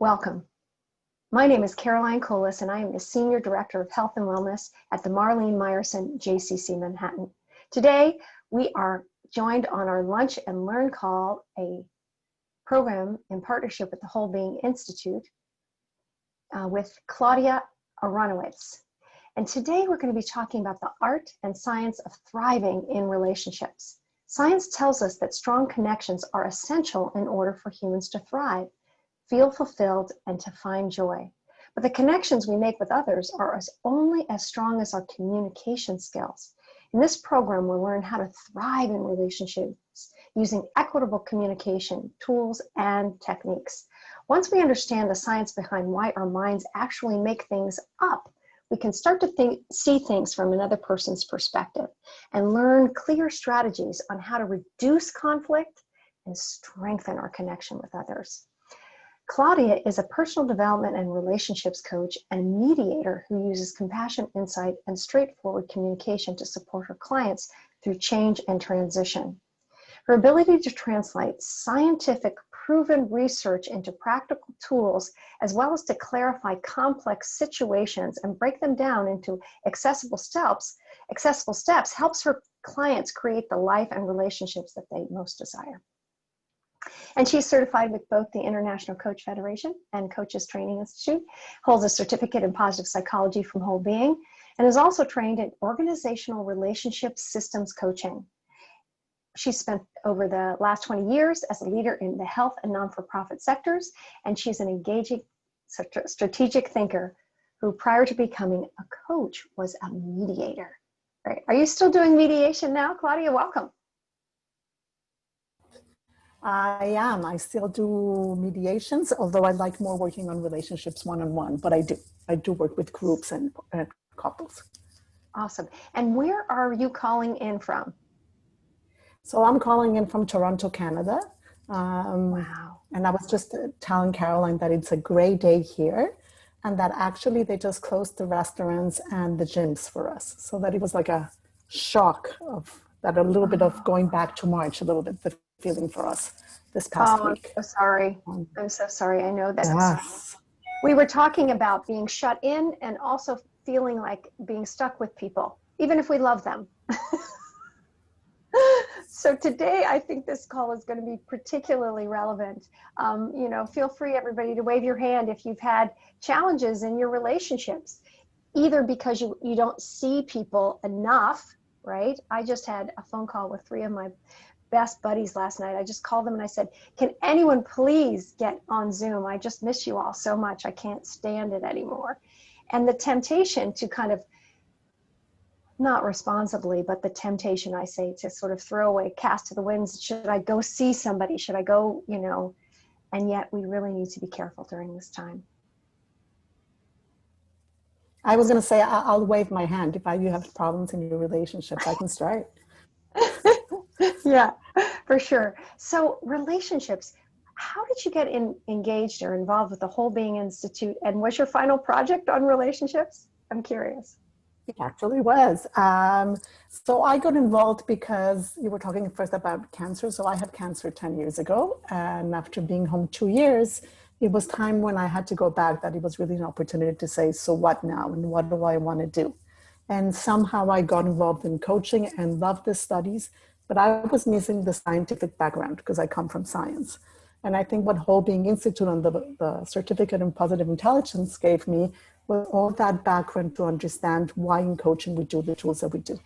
Welcome. My name is Caroline Kohles, and I am the Senior Director of Health and Wellness at the Marlene Meyerson JCC Manhattan. Today, we are joined on our Lunch and Learn call, a program in partnership with the Whole Being Institute, with Claudia. And today we're going to be talking about the art and science of thriving in relationships. Science tells us that strong connections are essential in order for humans to thrive, feel fulfilled, and to find joy. But the connections we make with others are only as strong as our communication skills. In this program, we'll learn how to thrive in relationships using equitable communication tools and techniques. Once we understand the science behind why our minds actually make things up, we can start to see things from another person's perspective and learn clear strategies on how to reduce conflict and strengthen our connection with others. Claudia is a personal development and relationships coach and mediator who uses compassion, insight, and straightforward communication to support her clients through change and transition. Her ability to translate scientific, proven research into practical tools, as well as to clarify complex situations and break them down into accessible steps helps her clients create the life and relationships that they most desire. And she's certified with both the International Coach Federation and Coaches Training Institute, holds a certificate in positive psychology from Whole Being, and is also trained in organizational relationship systems coaching. She's spent over the last 20 years as a leader in the health and non-for-profit sectors, and she's an engaging strategic thinker who, prior to becoming a coach, was a mediator. Right? Are you still doing mediation now, Claudia? Welcome. I am. I still do mediations, although I like more working on relationships one-on-one, but I do work with groups and couples. Awesome. And where are you calling in from? So I'm calling in from Toronto, Canada. Wow. And I was just telling Caroline that it's a great day here and that actually they just closed the restaurants and the gyms for us. So that it was like a shock of that, a little bit of going back to March, a little bit, the feeling for us this past week. I'm so sorry. I'm so sorry. I know that. Yes. We were talking about being shut in and also feeling like being stuck with people, even if we love them. So today, I think this call is going to be particularly relevant. Feel free, everybody, to wave your hand if you've had challenges in your relationships, either because you don't see people enough, right? I just had a phone call with 3 of my best buddies last night. I just called them and I said, can anyone please get on Zoom? I just miss you all so much. I can't stand it anymore. And the temptation to kind of, not responsibly, but the temptation, I say, to sort of throw away, cast to the winds. Should I go see somebody? Should I go, and yet we really need to be careful during this time. I was going to say, I'll wave my hand. If you have problems in your relationships, I can start. Yeah, for sure. So relationships, how did you get engaged or involved with the Whole Being Institute? And was your final project on relationships? I'm curious. It actually was. So I got involved because you were talking first about cancer. So I had cancer 10 years ago. And after being home 2 years, it was time when I had to go back that it was really an opportunity to say, so what now? And what do I want to do? And somehow I got involved in coaching and loved the studies, but I was missing the scientific background because I come from science. And I think what Whole Being Institute and the certificate in positive intelligence gave me was all that background to understand why in coaching we do the tools that we do.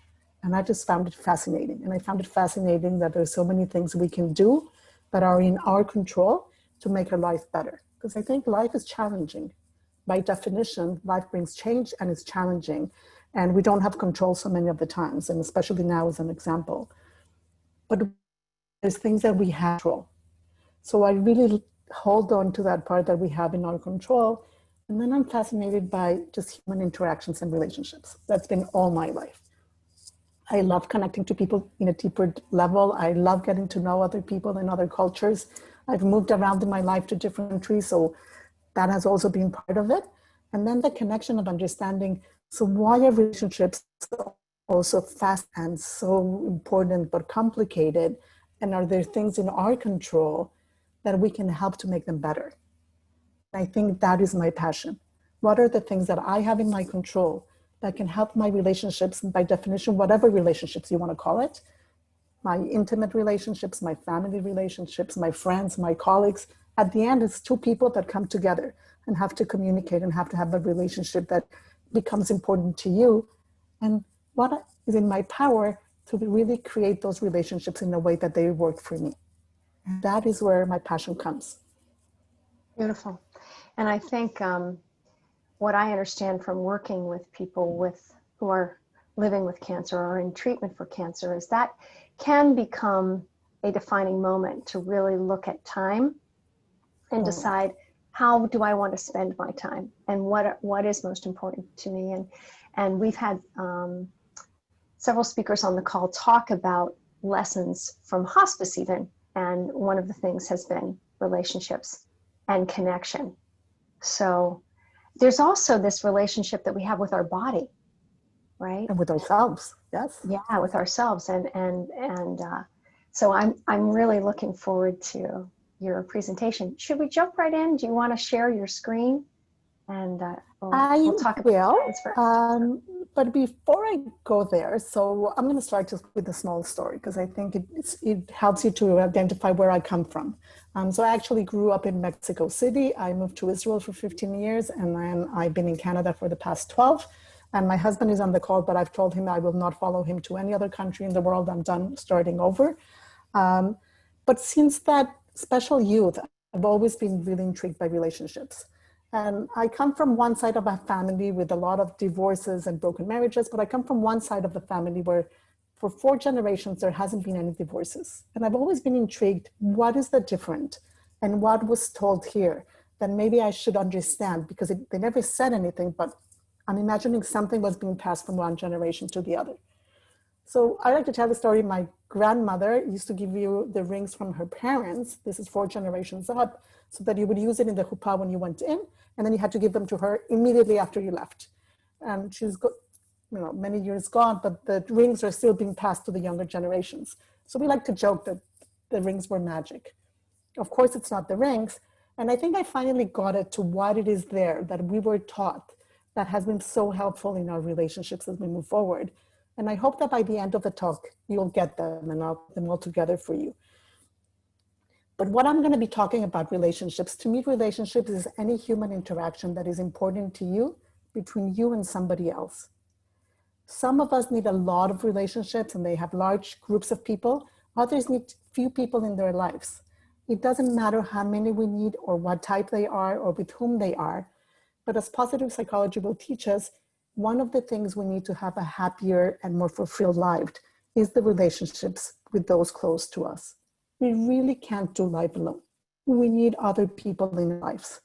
And I just found it fascinating. And I found it fascinating that there's so many things we can do that are in our control to make our life better. Because I think life is challenging. By definition, life brings change and it's challenging. And we don't have control so many of the times, and especially now as an example. But there's things that we have control. So I really hold on to that part that we have in our control. And then I'm fascinated by just human interactions and relationships. That's been all my life. I love connecting to people in a deeper level. I love getting to know other people and other cultures. I've moved around in my life to different countries, so that has also been part of it. And then the connection of understanding, so why are relationships also fast and so important but complicated? And are there things in our control that we can help to make them better? I think that is my passion. What are the things that I have in my control that can help my relationships, and by definition, whatever relationships you want to call it, my intimate relationships, my family relationships, my friends, my colleagues. At the end, it's two people that come together and have to communicate and have to have a relationship that becomes important to you. And what is in my power to really create those relationships in a way that they work for me. And that is where my passion comes. Beautiful. And I think what I understand from working with people who are living with cancer or in treatment for cancer is that can become a defining moment to really look at time and decide, how do I want to spend my time, and what is most important to me. And we've had several speakers on the call talk about lessons from hospice even, and one of the things has been relationships and connection. So there's also this relationship that we have with our body, right? And with ourselves, yes. Yeah, with ourselves. So I'm really looking forward to your presentation. Should we jump right in? Do you want to share your screen? And we'll talk about science first. But before I go there, so I'm going to start just with a small story, because I think it helps you to identify where I come from. So I actually grew up in Mexico City. I moved to Israel for 15 years, and then I've been in Canada for the past 12. And my husband is on the call, but I've told him I will not follow him to any other country in the world. I'm done starting over. But since that special youth, I've always been really intrigued by relationships. And I come from one side of a family with a lot of divorces and broken marriages, but I come from one side of the family where for 4 generations, there hasn't been any divorces. And I've always been intrigued, what is the different? And what was told here that maybe I should understand, because they never said anything, but I'm imagining something was being passed from one generation to the other. So I like to tell the story. My grandmother used to give you the rings from her parents. This is 4 generations up, so that you would use it in the chuppah when you went in, and then you had to give them to her immediately after you left. And she's many years gone, but the rings are still being passed to the younger generations. So we like to joke that the rings were magic. Of course, it's not the rings. And I think I finally got it to what it is there that we were taught that has been so helpful in our relationships as we move forward. And I hope that by the end of the talk, you'll get them, and I'll put them all together for you. But what I'm going to be talking about relationships, to me, relationships is any human interaction that is important to you between you and somebody else. Some of us need a lot of relationships and they have large groups of people. Others need few people in their lives. It doesn't matter how many we need or what type they are or with whom they are. But as positive psychology will teach us, one of the things we need to have a happier and more fulfilled life is the relationships with those close to us. We really can't do life alone. We need other people in our lives.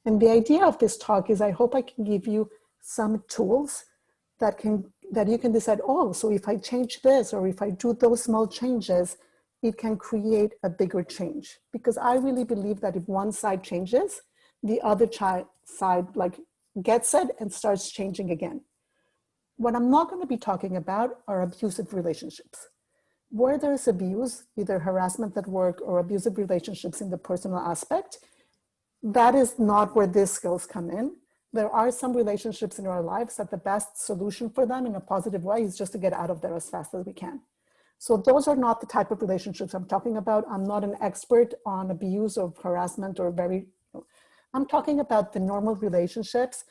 And the idea of this talk is I hope I can give you some tools that you can decide, oh, so if I change this or if I do those small changes, it can create a bigger change. Because I really believe that if one side changes, the other side gets it and starts changing again. What I'm not going to be talking about are abusive relationships. Where there's abuse, either harassment at work or abusive relationships in the personal aspect, that is not where these skills come in. There are some relationships in our lives that the best solution for them in a positive way is just to get out of there as fast as we can. So those are not the type of relationships I'm talking about. I'm not an expert on abuse or harassment I'm talking about the normal relationships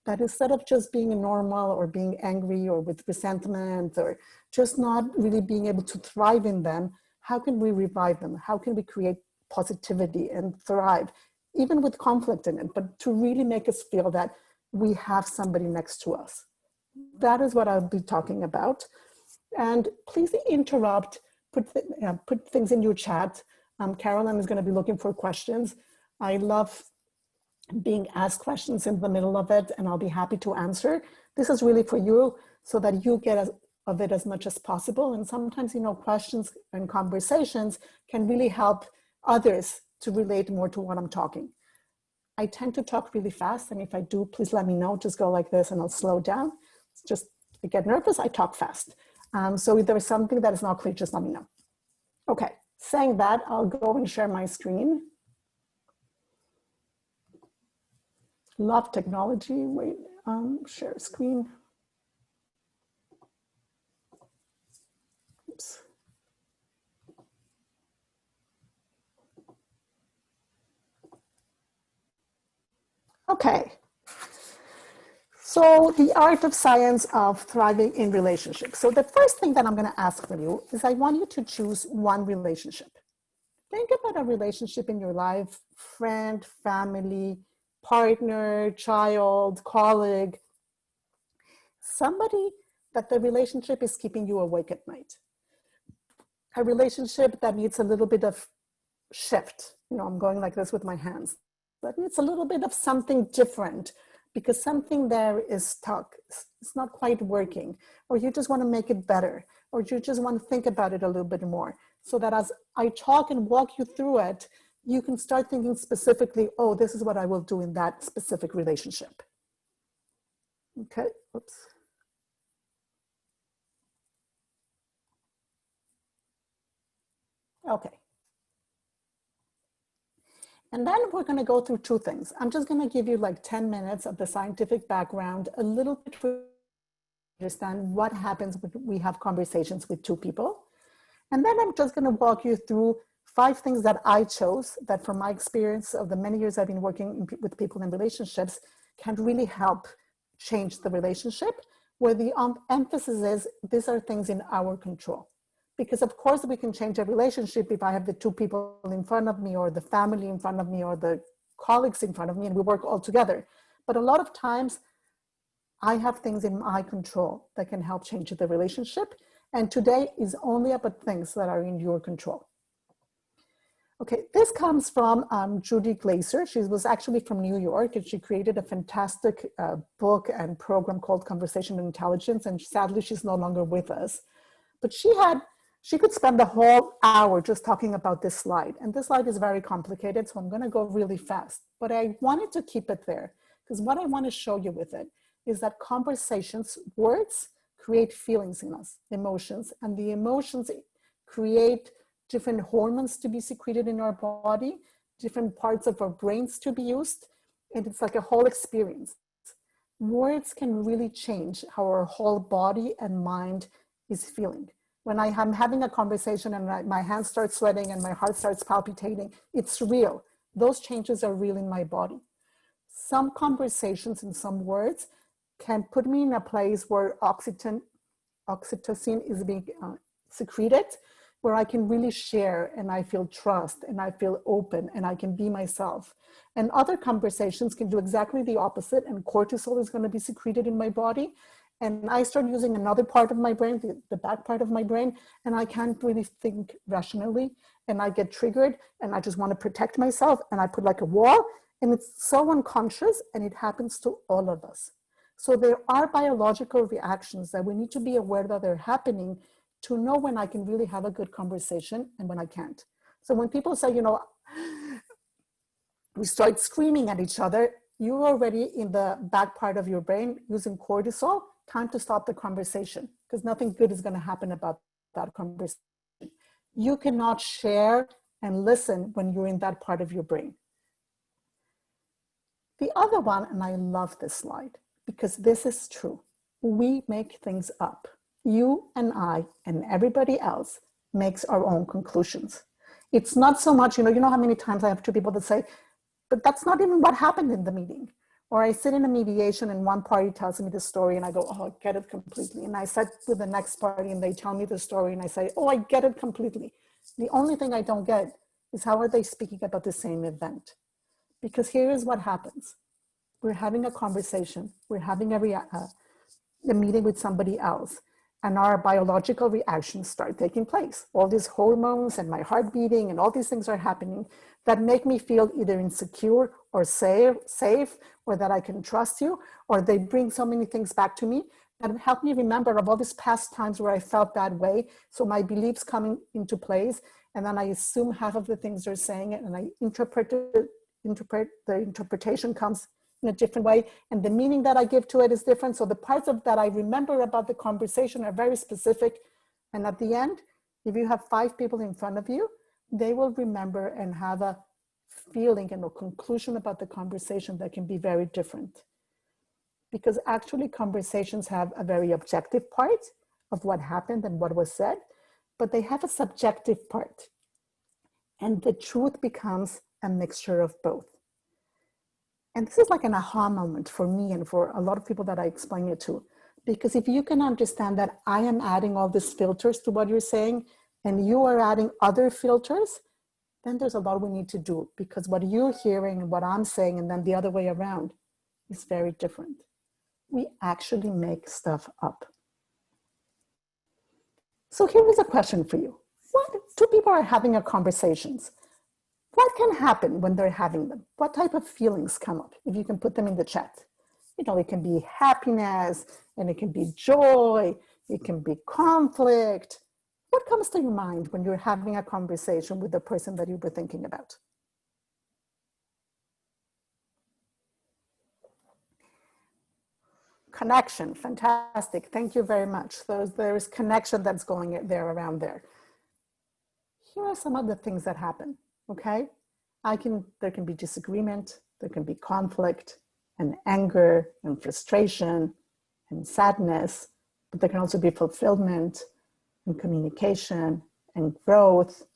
that instead of just being normal or being angry or with resentment or just not really being able to thrive in them, how can we revive them? How can we create positivity and thrive, even with conflict in it, but to really make us feel that we have somebody next to us? That is what I'll be talking about. And please interrupt, put things in your chat. Caroline is going to be looking for questions. I love being asked questions in the middle of it, and I'll be happy to answer. This is really for you so that you get of it as much as possible. And sometimes, questions and conversations can really help others to relate more to what I'm talking. I tend to talk really fast, and if I do, please let me know. Just go like this and I'll slow down. It's just, I get nervous, I talk fast. So if there is something that is not clear, just let me know. Okay, saying that, I'll go and share my screen. Love technology. Wait, share screen. Oops. Okay. So the art of science of thriving in relationships. So the first thing that I'm going to ask from you is I want you to choose one relationship. Think about a relationship in your life, friend, family, partner, child, colleague, somebody that the relationship is keeping you awake at night. A relationship that needs a little bit of shift. You know, I'm going like this with my hands. That needs a little bit of something different because something there is stuck. It's not quite working, or you just want to make it better, or you just want to think about it a little bit more, so that as I talk and walk you through it, you can start thinking specifically, oh, this is what I will do in that specific relationship. Okay, oops. Okay. And then we're going to go through two things. I'm just going to give you like 10 minutes of the scientific background, a little bit to understand what happens when we have conversations with two people. And then I'm just going to walk you through 5 things that I chose that from my experience of the many years I've been working with people in relationships can really help change the relationship, where the emphasis is these are things in our control. Because of course we can change a relationship if I have the 2 people in front of me, or the family in front of me, or the colleagues in front of me, and we work all together. But a lot of times I have things in my control that can help change the relationship. And today is only about things that are in your control. Okay, this comes from Judy Glaser. She was actually from New York, and she created a fantastic book and program called Conversational Intelligence. And sadly, she's no longer with us. But she could spend the whole hour just talking about this slide. And this slide is very complicated, so I'm going to go really fast. But I wanted to keep it there because what I want to show you with it is that conversations, words, create feelings in us, emotions, and the emotions create different hormones to be secreted in our body, different parts of our brains to be used, and it's like a whole experience. Words can really change how our whole body and mind is feeling. When I'm having a conversation and my hands start sweating and my heart starts palpitating, it's real. Those changes are real in my body. Some conversations and some words can put me in a place where oxytocin is being secreted, where I can really share and I feel trust and I feel open and I can be myself. And other conversations can do exactly the opposite, and cortisol is going to be secreted in my body. And I start using another part of my brain, the back part of my brain, and I can't really think rationally, and I get triggered and I just want to protect myself, and I put like a wall, and it's so unconscious, and it happens to all of us. So there are biological reactions that we need to be aware that they're happening to know when I can really have a good conversation and when I can't. So when people say, you know, we start screaming at each other, you're already in the back part of your brain using cortisol. Time to stop the conversation, because nothing good is going to happen about that conversation. You cannot share and listen when you're in that part of your brain. The other one, and I love this slide because this is true, we make things up. You and I and everybody else makes our own conclusions. It's not so much, you know how many times I have 2 people that say, but that's not even what happened in the meeting. Or I sit in a mediation and one party tells me the story and I go, oh, I get it completely. And I sit with the next party and they tell me the story and I say, oh, I get it completely. The only thing I don't get is how are they speaking about the same event? Because here is what happens. We're having a conversation. We're having a meeting with somebody else. And our biological reactions start taking place. All these hormones and my heart beating and all these things are happening that make me feel either insecure or safe, or that I can trust you, or they bring so many things back to me that help me remember of all these past times where I felt that way. So my beliefs come into place, and then I assume half of the things they're saying, and I interpret the interpretation comes in a different way, and the meaning that I give to it is different. So the parts of that I remember about the conversation are very specific. And at the end, if you have 5 people in front of you, they will remember and have a feeling and a conclusion about the conversation that can be very different. Because actually conversations have a very objective part of what happened and what was said, but they have a subjective part. And the truth becomes a mixture of both. And this is like an aha moment for me and for a lot of people that I explain it to. Because if you can understand that I am adding all these filters to what you're saying, and you are adding other filters, then there's a lot we need to do, because what you're hearing and what I'm saying, and then the other way around, is very different. We actually make stuff up. So here is a question for you. What two people are having a conversations? What can happen when they're having them? What type of feelings come up? If you can put them in the chat. You know, it can be happiness, and it can be joy, it can be conflict. What comes to your mind when you're having a conversation with the person that you were thinking about? Connection, fantastic. Thank you very much. So there's connection that's going there around there. Here are some of the things that happen, okay? There can be disagreement, there can be conflict and anger and frustration and sadness, but there can also be fulfillment and communication and growth.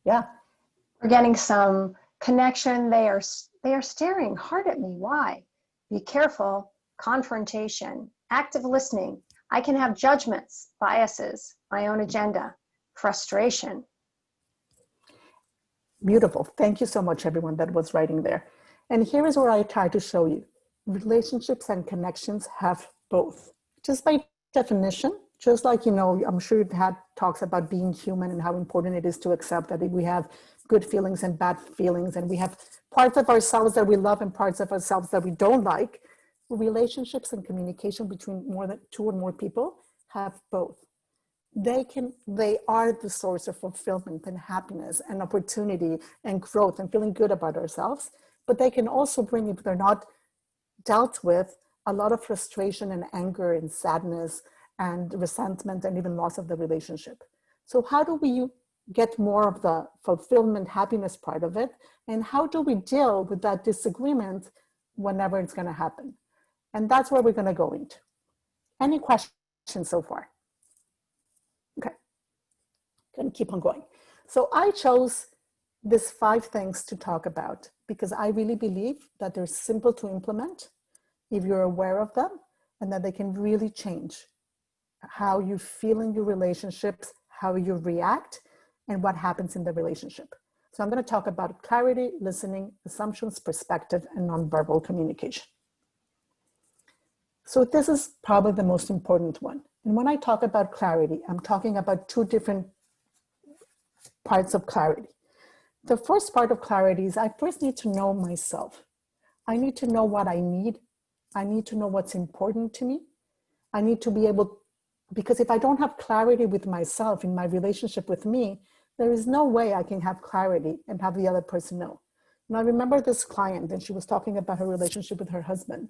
Yeah. We're getting some connection. They are staring hard at me. Why? Be careful. Confrontation, active listening. I can have judgments, biases, my own agenda, frustration. Beautiful. Thank you so much, everyone that was writing there. And here is where I try to show you. Relationships and connections have both. Just by definition, just like, you know, I'm sure you've had talks about being human and how important it is to accept that we have good feelings and bad feelings, and we have parts of ourselves that we love and parts of ourselves that we don't like. Relationships and communication between more than two or more people have both. They are the source of fulfillment and happiness and opportunity and growth and feeling good about ourselves, but they can also bring, if they're not dealt with, a lot of frustration and anger and sadness and resentment and even loss of the relationship. So how do we get more of the fulfillment, happiness part of it? And how do we deal with that disagreement whenever it's going to happen? And that's where we're going to go into. Any questions so far? Okay, going to keep on going. So I chose these 5 things to talk about because I really believe that they're simple to implement if you're aware of them, and that they can really change how you feel in your relationships, how you react, and what happens in the relationship. So I'm going to talk about clarity, listening, assumptions, perspective, and nonverbal communication. So this is probably the most important one. And when I talk about clarity, I'm talking about 2 different parts of clarity. The first part of clarity is I first need to know myself. I need to know what I need. I need to know what's important to me. I need to be able, because if I don't have clarity with myself in my relationship with me, there is no way I can have clarity and have the other person know. And I remember this client, and she was talking about her relationship with her husband.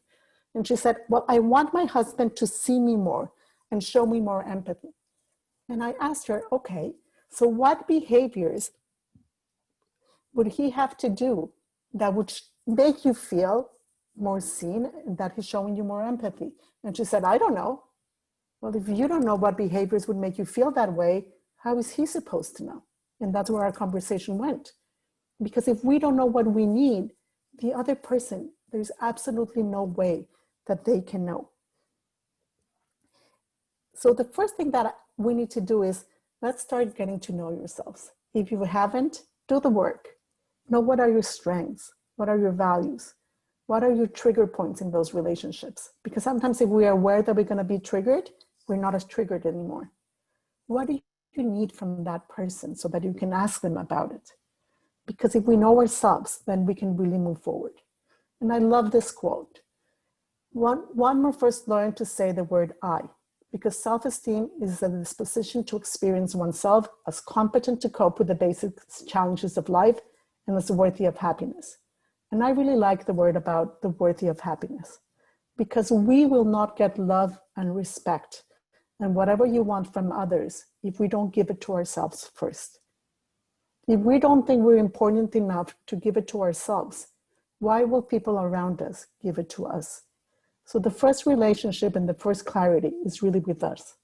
And she said, well, I want my husband to see me more and show me more empathy. And I asked her, okay, so what behaviors would he have to do that would make you feel more seen, that he's showing you more empathy? And she said, I don't know. Well, if you don't know what behaviors would make you feel that way, how is he supposed to know? And that's where our conversation went. Because if we don't know what we need, the other person, there's absolutely no way that they can know. So the first thing that we need to do is let's start getting to know yourselves. If you haven't, do the work. Know what are your strengths? What are your values? What are your trigger points in those relationships? Because sometimes if we are aware that we're going to be triggered, we're not as triggered anymore. What do you need from that person so that you can ask them about it? Because if we know ourselves, then we can really move forward. And I love this quote. One must first learn to say the word I, because self-esteem is the disposition to experience oneself as competent to cope with the basic challenges of life and as worthy of happiness. And I really like the word about the worthy of happiness, because we will not get love and respect and whatever you want from others if we don't give it to ourselves first. If we don't think we're important enough to give it to ourselves, why will people around us give it to us? So the first relationship and the first clarity is really with us.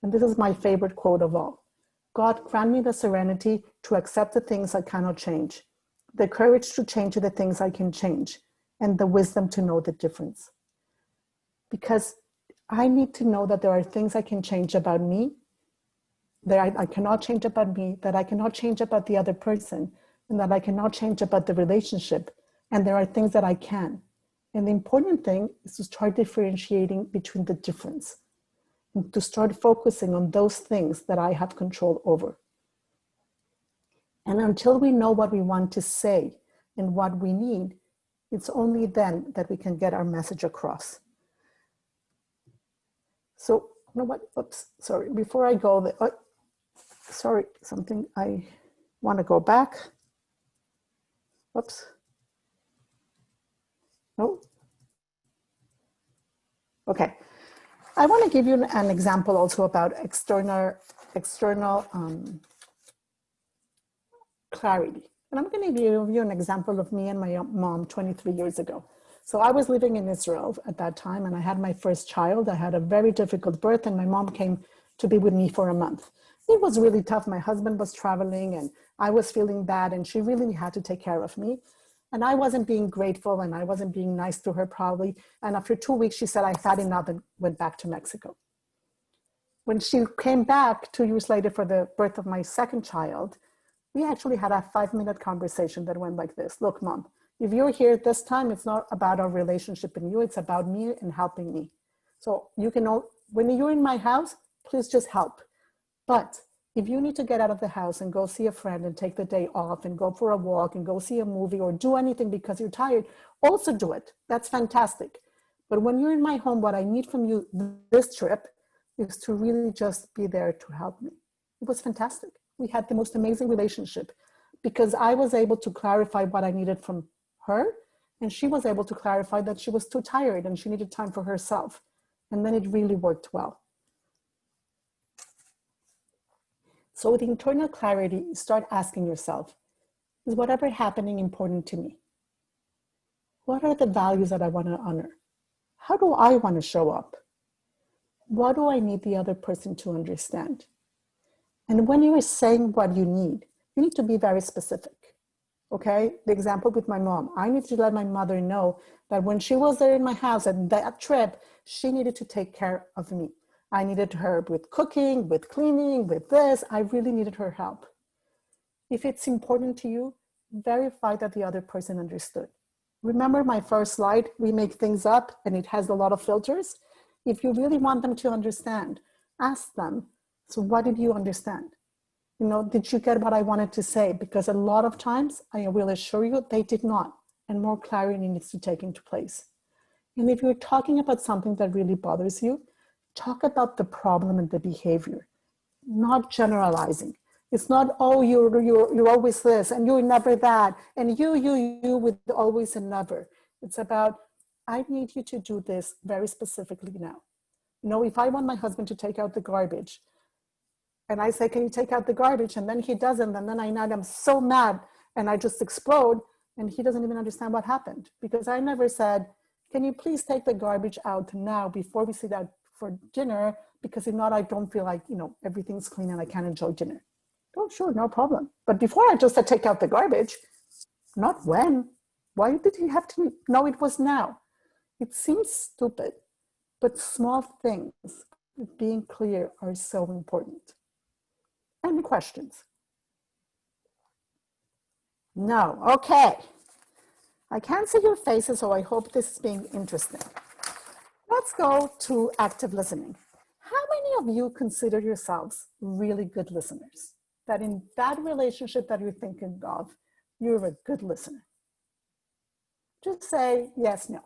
And this is my favorite quote of all. God, grant me the serenity to accept the things I cannot change, the courage to change the things I can change, and the wisdom to know the difference. Because I need to know that there are things I can change about me, that I cannot change about me, that I cannot change about the other person, and that I cannot change about the relationship. And there are things that I can. And the important thing is to start differentiating between the difference and to start focusing on those things that I have control over. And until we know what we want to say and what we need, it's only then that we can get our message across. So, you know what? Oops, sorry. Before I go, sorry, something I want to go back. Oops. No. Okay. I want to give you an example also about external clarity. And I'm going to give you an example of me and my mom 23 years ago. So I was living in Israel at that time, and I had my first child. I had a very difficult birth, and my mom came to be with me for a month. It was really tough. My husband was traveling, and I was feeling bad, and she really had to take care of me. And I wasn't being grateful, and I wasn't being nice to her probably. And after 2 weeks, she said, I've had enough, and went back to Mexico. When she came back 2 years later for the birth of my second child, we actually had a 5-minute conversation that went like this. Look, Mom, if you're here this time, it's not about our relationship and you, it's about me and helping me. So you can know, when you're in my house, please just help. But if you need to get out of the house and go see a friend and take the day off and go for a walk and go see a movie or do anything because you're tired, also do it. That's fantastic. But when you're in my home, what I need from you this trip is to really just be there to help me. It was fantastic. We had the most amazing relationship because I was able to clarify what I needed from her, and she was able to clarify that she was too tired and she needed time for herself. And then it really worked well. So with internal clarity, start asking yourself, is whatever happening important to me? What are the values that I want to honor? How do I want to show up? What do I need the other person to understand? And when you are saying what you need to be very specific, okay? The example with my mom, I need to let my mother know that when she was there in my house at that trip, she needed to take care of me. I needed her with cooking, with cleaning, with this. I really needed her help. If it's important to you, verify that the other person understood. Remember my first slide, we make things up and it has a lot of filters. If you really want them to understand, ask them, so what did you understand? You know, did you get what I wanted to say? Because a lot of times, I will assure you, they did not. And more clarity needs to take into place. And if you're talking about something that really bothers you, talk about the problem and the behavior, not generalizing. It's not, oh, you're always this, and you're never that, and you with always and never. It's about, I need you to do this very specifically now. You know, if I want my husband to take out the garbage, and I say, can you take out the garbage? And then he doesn't. And then I'm so mad and I just explode. And he doesn't even understand what happened because I never said, can you please take the garbage out now before we sit down for dinner? Because if not, I don't feel like, you know, everything's clean and I can't enjoy dinner. Oh, sure, no problem. But before I just said, take out the garbage, not when. Why did he have to know it was now? It seems stupid, but small things, being clear, are so important. Any questions? No, okay. I can't see your faces, so I hope this is being interesting. Let's go to active listening. How many of you consider yourselves really good listeners? That in that relationship that you're thinking of, you're a good listener. Just say yes, no.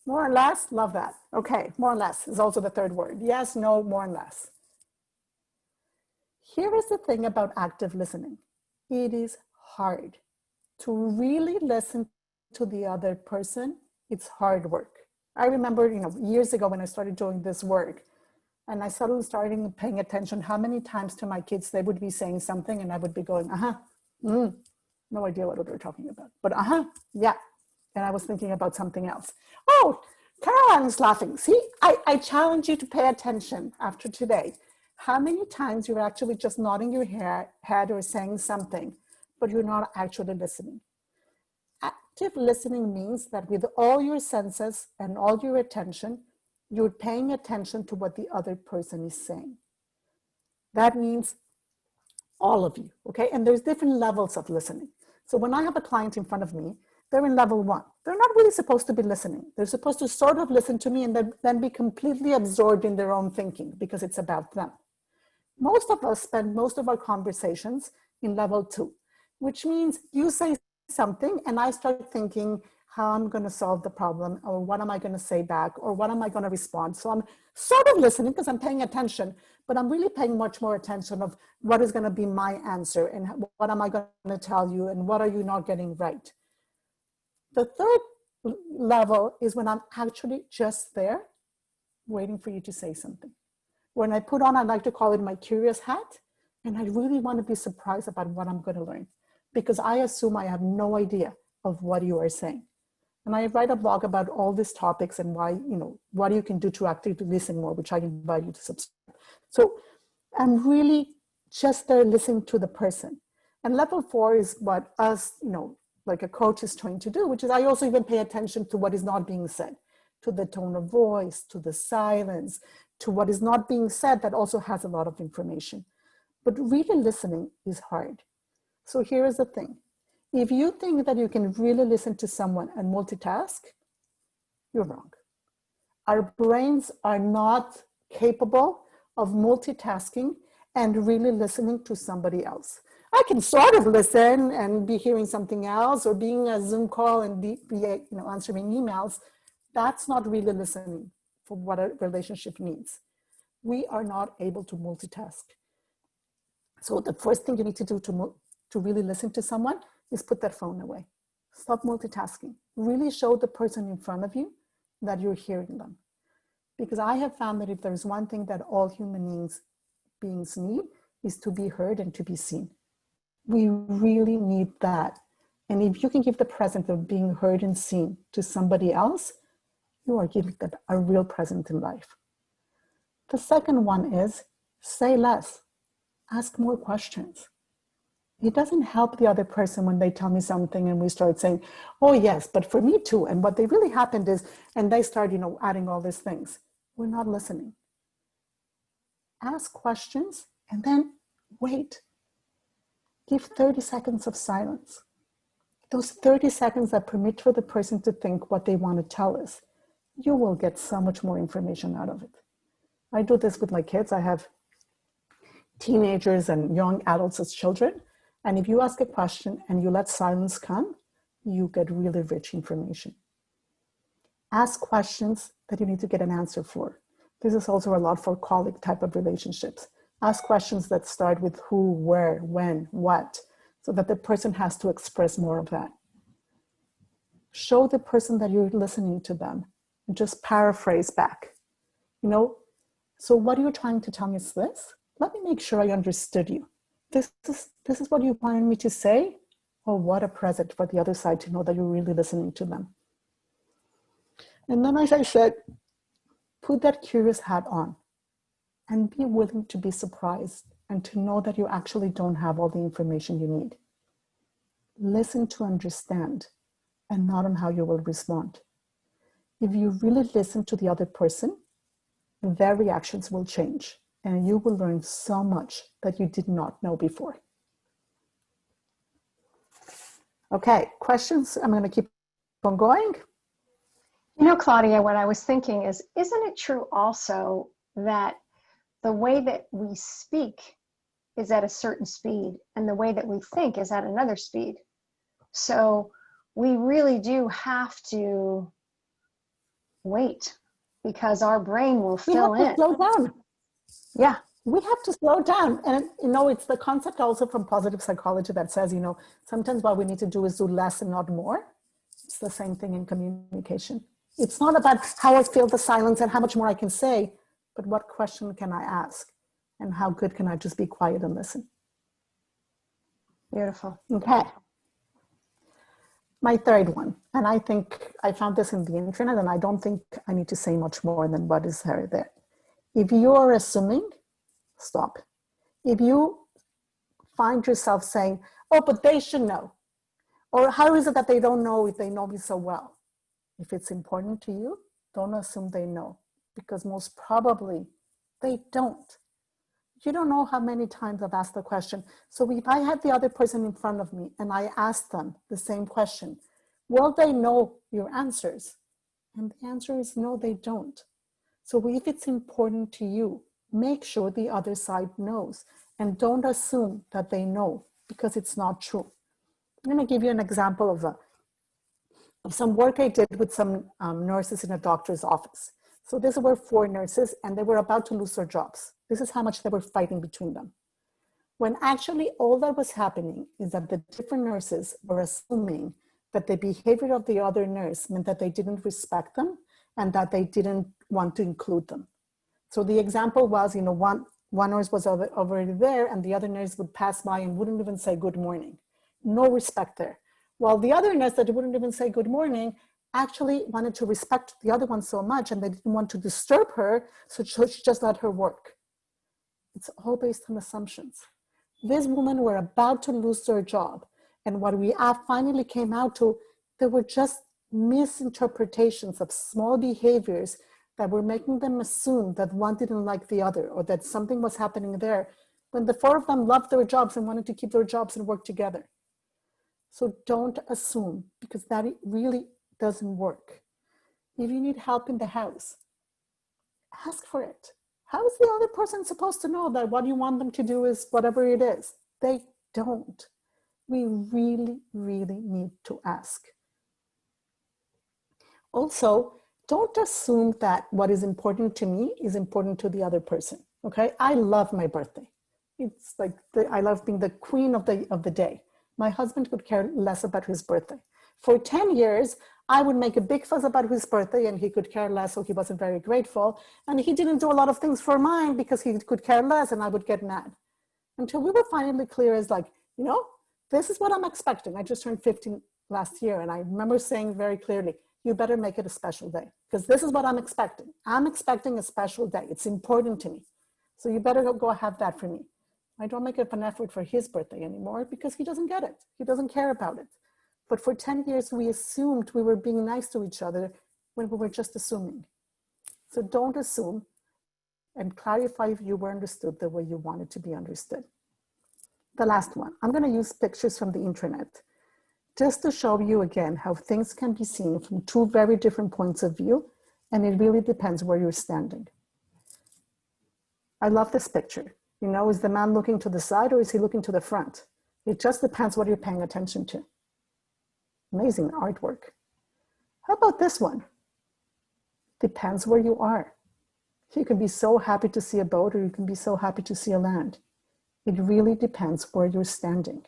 More or less, love that. Okay, more or less is also the third word. Yes, no, more and less. Here is the thing about active listening. It is hard to really listen to the other person. It's hard work. I remember, years ago when I started doing this work, And I suddenly started paying attention how many times to my kids they would be saying something and I would be going, no idea what they're talking about. But yeah. And I was thinking about something else. Oh, Caroline is laughing. See, I challenge you to pay attention after today. How many times you're actually just nodding your head or saying something, but you're not actually listening. Active listening means that with all your senses and all your attention, you're paying attention to what the other person is saying. That means all of you, okay? And there's different levels of listening. So when I have a client in front of me, they're in level 1. They're not really supposed to be listening. They're supposed to sort of listen to me and then be completely absorbed in their own thinking because it's about them. Most of us spend most of our conversations in level 2, which means you say something and I start thinking how I'm going to solve the problem, or what am I going to say back, or what am I going to respond. So I'm sort of listening because I'm paying attention, but I'm really paying much more attention of what is going to be my answer and what am I going to tell you and what are you not getting right. The third level is when I'm actually just there waiting for you to say something. When I put on, I like to call it my curious hat, and I really want to be surprised about what I'm going to learn because I assume I have no idea of what you are saying. And I write a blog about all these topics and why, what you can do to actively listen more, which I invite you to subscribe. So I'm really just there listening to the person. And level 4 is what us, like a coach is trying to do, which is I also even pay attention to what is not being said, to the tone of voice, to the silence, to what is not being said that also has a lot of information. But really listening is hard. So here is the thing. If you think that you can really listen to someone and multitask, you're wrong. Our brains are not capable of multitasking and really listening to somebody else. I can sort of listen and be hearing something else or being a Zoom call and be answering emails. That's not really listening for what a relationship needs. We are not able to multitask. So the first thing you need to do to really listen to someone is put that phone away. Stop multitasking. Really show the person in front of you that you're hearing them. Because I have found that if there's one thing that all human beings need is to be heard and to be seen. We really need that. And if you can give the present of being heard and seen to somebody else, you are giving them a real present in life. The second one is say less, ask more questions. It doesn't help the other person when they tell me something and we start saying, oh yes, but for me too. And what they really happened is, and they start, adding all these things. We're not listening. Ask questions and then wait. Give 30 seconds of silence. Those 30 seconds that permit for the person to think what they want to tell us, you will get so much more information out of it. I do this with my kids. I have teenagers and young adults as children. And if you ask a question and you let silence come, you get really rich information. Ask questions that you need to get an answer for. This is also a lot for colleague type of relationships. Ask questions that start with who, where, when, what, so that the person has to express more of that. Show the person that you're listening to them and just paraphrase back. So what you're trying to tell me is this. Let me make sure I understood you. This is what you wanted me to say? Oh, what a present for the other side to know that you're really listening to them. And then, as I said, put that curious hat on and be willing to be surprised and to know that you actually don't have all the information you need. Listen to understand and not on how you will respond. If you really listen to the other person, their reactions will change. And you will learn so much that you did not know before. Okay, questions? I'm going to keep on going. Claudia, what I was thinking is, isn't it true also that the way that we speak is at a certain speed and the way that we think is at another speed? So we really do have to wait because our brain will fill in. We have to slow down. Yeah. We have to slow down. And, it's the concept also from positive psychology that says, sometimes what we need to do is do less and not more. It's the same thing in communication. It's not about how I feel the silence and how much more I can say. but what question can I ask? And how good can I just be quiet and listen? Beautiful. Okay. My third one, and I think I found this in the internet, and I don't think I need to say much more than what is there. If you are assuming, stop. If you find yourself saying, oh, but they should know, or how is it that they don't know if they know me so well? If it's important to you, don't assume they know, because most probably they don't. You don't know how many times I've asked the question. So if I had the other person in front of me and I asked them the same question, will they know your answers? And the answer is no, they don't. So if it's important to you, make sure the other side knows, and don't assume that they know, because it's not true. I'm going to give you an example of some work I did with some nurses in a doctor's office. So these were 4 nurses, and they were about to lose their jobs. This is how much they were fighting between them. When actually all that was happening is that the different nurses were assuming that the behavior of the other nurse meant that they didn't respect them and that they didn't want to include them. So the example was, one nurse was already there, and the other nurse would pass by and wouldn't even say good morning. No respect there. While the other nurse that wouldn't even say good morning actually wanted to respect the other one so much, and they didn't want to disturb her, so she just let her work. It's all based on assumptions. These women were about to lose their job, and what we finally came out to, they were just misinterpretations of small behaviors that were making them assume that one didn't like the other, or that something was happening there, when the 4 of them loved their jobs and wanted to keep their jobs and work together. So don't assume, because that really doesn't work. If you need help in the house, ask for it. How is the other person supposed to know that what you want them to do is whatever it is? They don't. We really, really need to ask. Also, don't assume that what is important to me is important to the other person, okay? I love my birthday. It's like, I love being the queen of the day. My husband could care less about his birthday. For 10 years, I would make a big fuss about his birthday and he could care less, so he wasn't very grateful. And he didn't do a lot of things for mine because he could care less, and I would get mad. Until we were finally clear as like, this is what I'm expecting. I just turned 15 last year, and I remember saying very clearly, you better make it a special day, because this is what I'm expecting. I'm expecting a special day. It's important to me. So you better go have that for me. I don't make an effort for his birthday anymore because he doesn't get it. He doesn't care about it. But for 10 years, we assumed we were being nice to each other when we were just assuming. So don't assume, and clarify if you were understood the way you wanted to be understood. The last one, I'm going to use pictures from the internet just to show you again how things can be seen from 2 very different points of view, and it really depends where you're standing. I love this picture. Is the man looking to the side or is he looking to the front? It just depends what you're paying attention to. Amazing artwork. How about this one? Depends where you are. You can be so happy to see a boat, or you can be so happy to see a land. It really depends where you're standing.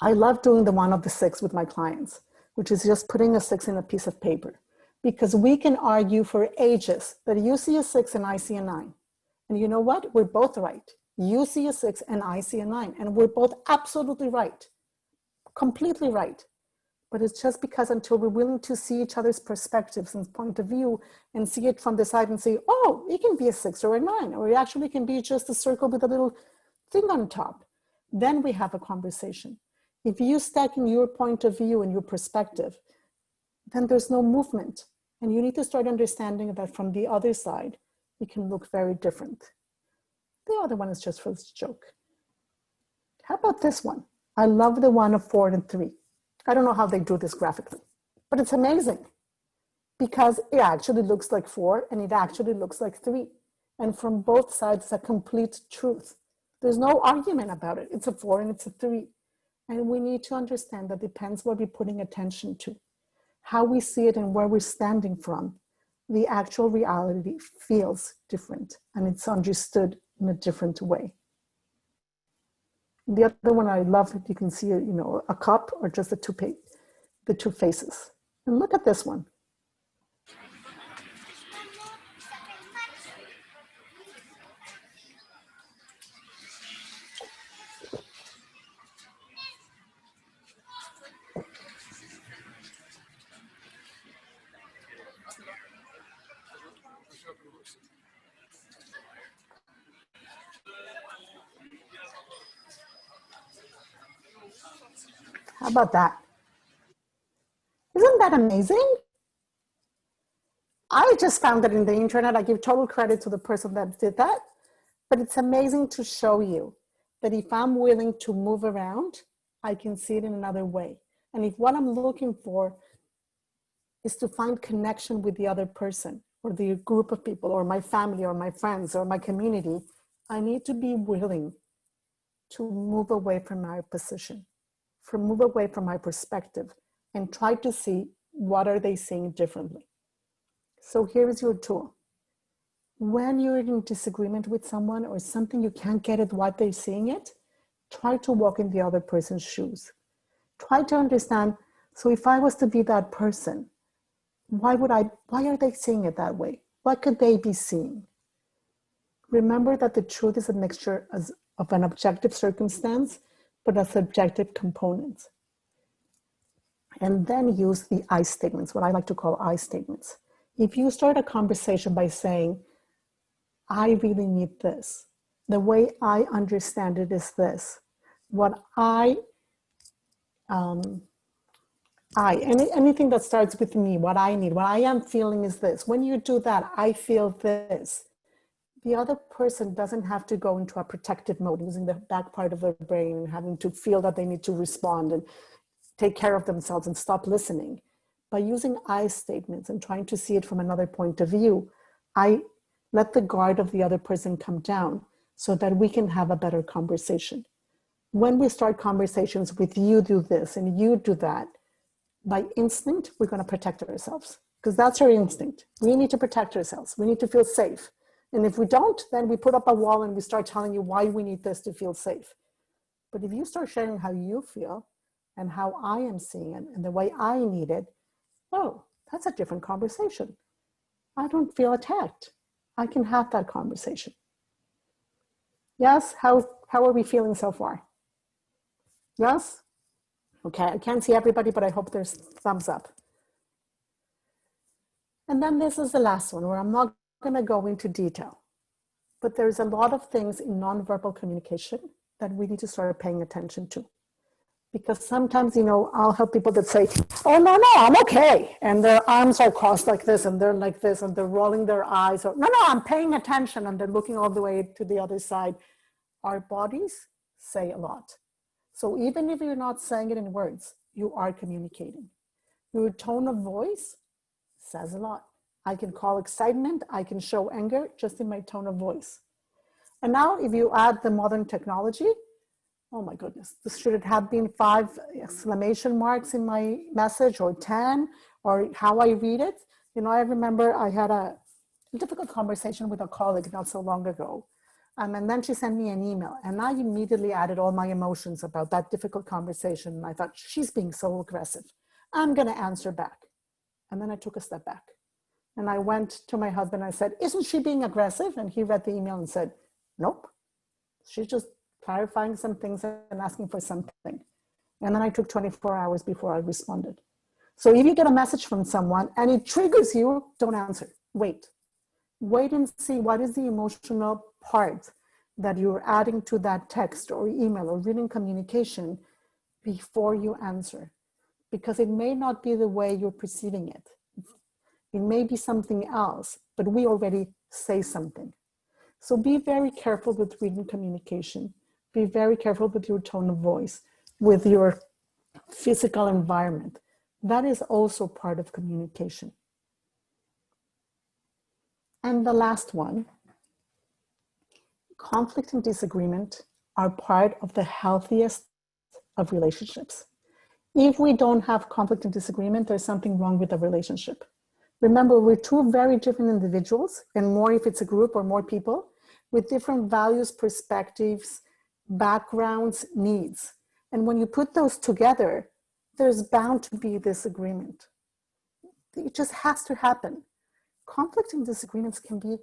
I love doing the one of the 6 with my clients, which is just putting a 6 in a piece of paper, because we can argue for ages that you see a 6 and I see a 9. And you know what? We're both right. You see a 6 and I see a 9, and we're both absolutely right, completely right. But it's just because until we're willing to see each other's perspectives and point of view and see it from the side and say, oh, it can be a 6 or a 9, or it actually can be just a circle with a little thing on top, then we have a conversation. If you stack in your point of view and your perspective, then there's no movement. And you need to start understanding that from the other side, it can look very different. The other one is just for this joke. How about this one? I love the one of 4 and 3. I don't know how they do this graphically, but it's amazing because it actually looks like 4 and it actually looks like 3. And from both sides, it's a complete truth. There's no argument about it. It's a 4 and it's a 3. And we need to understand that depends what we're putting attention to, how we see it and where we're standing from. The actual reality feels different and it's understood in a different way. The other one I love, you can see, a cup or just the two faces. And look at this one. How about that? Isn't that amazing? I just found that in the internet. I give total credit to the person that did that. But it's amazing to show you that if I'm willing to move around, I can see it in another way. And if what I'm looking for is to find connection with the other person or the group of people or my family or my friends or my community, I need to be willing to move away from my position, move away from my perspective and try to see what are they seeing differently. So here is your tool. When you're in disagreement with someone or something you can't get at what they're seeing it, try to walk in the other person's shoes. Try to understand, so if I was to be that person, why are they seeing it that way? What could they be seeing? Remember that the truth is a mixture of an objective circumstance, but a subjective component. And then use the I statements, what I like to call I statements. If you start a conversation by saying, I really need this. The way I understand it is this. Anything that starts with me, what I need, what I am feeling is this. When you do that, I feel this. The other person doesn't have to go into a protective mode, using the back part of their brain and having to feel that they need to respond and take care of themselves and stop listening. By using I statements and trying to see it from another point of view, I let the guard of the other person come down so that we can have a better conversation. When we start conversations with you do this and you do that, by instinct, we're going to protect ourselves because that's our instinct. We need to protect ourselves. We need to feel safe. And if we don't, then we put up a wall and we start telling you why we need this to feel safe. But if you start sharing how you feel and how I am seeing it and the way I need it, oh, that's a different conversation. I don't feel attacked. I can have that conversation. Yes, how are we feeling so far? Yes? Okay, I can't see everybody, but I hope there's thumbs up. And then this is the last one where I'm not going to go into detail, but there's a lot of things in nonverbal communication that we need to start paying attention to. Because sometimes, I'll help people that say, oh, no, I'm okay. And their arms are crossed like this, and they're like this, and they're rolling their eyes. Or, no, I'm paying attention, and they're looking all the way to the other side. Our bodies say a lot. So even if you're not saying it in words, you are communicating. Your tone of voice says a lot. I can call excitement, I can show anger just in my tone of voice. And now if you add the modern technology, oh my goodness, should it have been 5 exclamation marks in my message or 10 or how I read it? I remember I had a difficult conversation with a colleague not so long ago. And then she sent me an email and I immediately added all my emotions about that difficult conversation. And I thought, she's being so aggressive. I'm gonna answer back. And then I took a step back. And I went to my husband and I said, isn't she being aggressive? And he read the email and said, nope, she's just clarifying some things and asking for something. And then I took 24 hours before I responded. So if you get a message from someone and it triggers you, don't answer, wait. Wait and see what is the emotional part that you're adding to that text or email or written communication before you answer. Because it may not be the way you're perceiving it. It may be something else, but we already say something. So be very careful with written communication. Be very careful with your tone of voice, with your physical environment. That is also part of communication. And the last one, conflict and disagreement are part of the healthiest of relationships. If we don't have conflict and disagreement, there's something wrong with the relationship. Remember, we're two very different individuals, and more if it's a group or more people, with different values, perspectives, backgrounds, needs. And when you put those together, there's bound to be disagreement. It just has to happen. Conflict and disagreements can be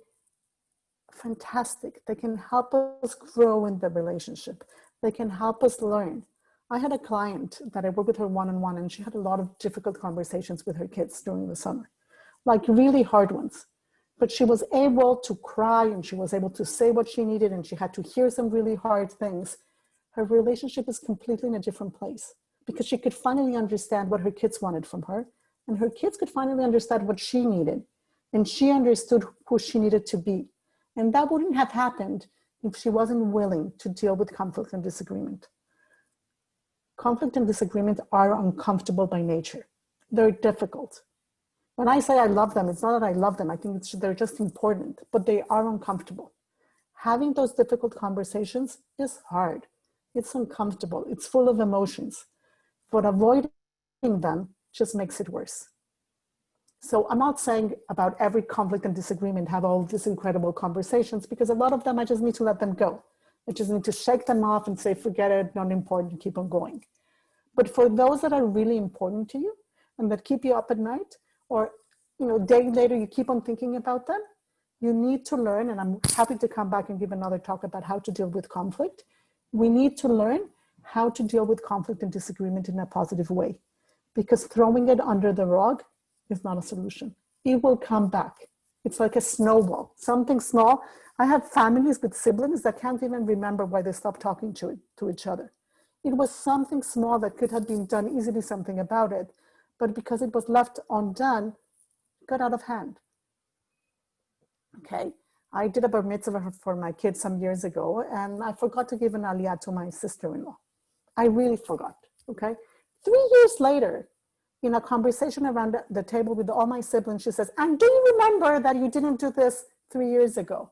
fantastic. They can help us grow in the relationship. They can help us learn. I had a client that I worked with her one-on-one, and she had a lot of difficult conversations with her kids during the summer, like really hard ones. But she was able to cry and she was able to say what she needed, and she had to hear some really hard things. Her relationship is completely in a different place because she could finally understand what her kids wanted from her, and her kids could finally understand what she needed, and she understood who she needed to be. And that wouldn't have happened if she wasn't willing to deal with conflict and disagreement. Conflict and disagreement are uncomfortable by nature. They're difficult. When I say I love them, it's not that I love them. I think they're just important, but they are uncomfortable. Having those difficult conversations is hard. It's uncomfortable. It's full of emotions, but avoiding them just makes it worse. So I'm not saying about every conflict and disagreement have all these incredible conversations, because a lot of them I just need to let them go. I just need to shake them off and say, forget it, not important, keep on going. But for those that are really important to you and that keep you up at night, or day later you keep on thinking about them, you need to learn, and I'm happy to come back and give another talk about how to deal with conflict. We need to learn how to deal with conflict and disagreement in a positive way, because throwing it under the rug is not a solution. It will come back. It's like a snowball, something small. I have families with siblings that can't even remember why they stopped talking to each other. It was something small that could have been done easily, something about it, but because it was left undone, it got out of hand. Okay, I did a bar mitzvah for my kids some years ago, and I forgot to give an aliyah to my sister-in-law. I really forgot, okay? 3 years later, in a conversation around the table with all my siblings, she says, and do you remember that you didn't do this 3 years ago?